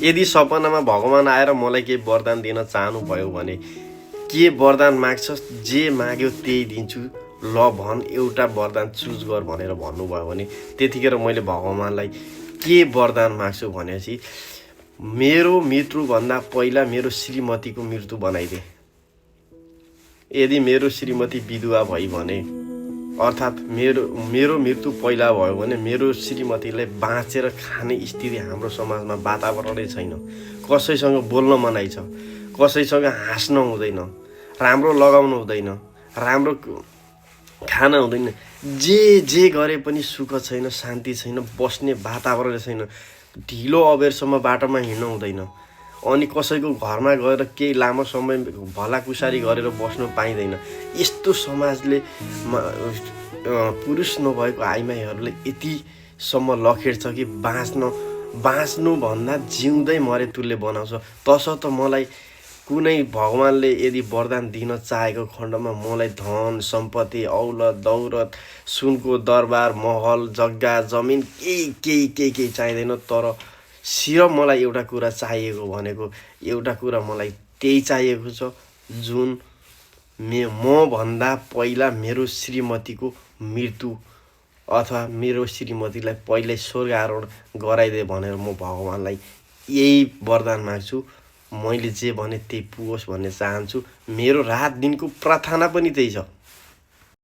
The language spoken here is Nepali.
यदि सपनामा भगवान आएर मलाई केही वरदान दिन चाहनुभयो भने के वरदान माग्छस्, जे माग्यो त्यही दिन्छु, ल भन एउटा वरदान चुज गर भनेर भन्नुभयो भने त्यतिखेर मैले भगवानलाई के वरदान माग्छु भनेपछि मेरो मृत्युभन्दा पहिला मेरो श्रीमतीको मृत्यु बनाइदिए। यदि मेरो श्रीमती विधवा भई भने अर्थात् मेरो मृत्यु पहिला भयो भने मेरो श्रीमतीलाई बाँचेर खाने स्थिति हाम्रो समाजमा वातावरणै छैन। कसैसँग बोल्न मनाइ छ, कसैसँग हाँस्न हुँदैन, राम्रो लगाउनु हुँदैन, राम्रो खान हुँदैन, जे गरे पनि सुख छैन, शान्ति छैन, बस्ने वातावरण छैन, ढिलो अबेरसम्म बाटोमा हिँड्नु हुँदैन, अनि कसैको घरमा गएर केही लामो समय भलाकुसारी गरेर बस्नु पाइँदैन। यस्तो समाजले पुरुष नभएको आइमाईहरूले यतिसम्म लखेड्छ कि बाँच्नुभन्दा जिउँदै मरे तुल्य बनाउँछ। तसर्थ मलाई कुनै भगवानले यदि वरदान दिन चाहेको खण्डमा मलाई धन सम्पत्ति औलत दौलत सुनको दरबार महल जग्गा जमिन केही चाहिँदैन। तर सिर्फ मलाई एउटा कुरा चाहिएको भनेको एउटा कुरा मलाई त्यही चाहिएको छ, जुन मभन्दा पहिला मेरो श्रीमतीको मृत्यु अथवा मेरो श्रीमतीलाई पहिल्यै स्वर्ग आरोहण गराइदिए भनेर म भगवानलाई यही वरदान माग्छु। मैले जे भने त्यही पुगोस् भन्ने चाहन्छु। मेरो रात दिनको प्रार्थना पनि त्यही छ।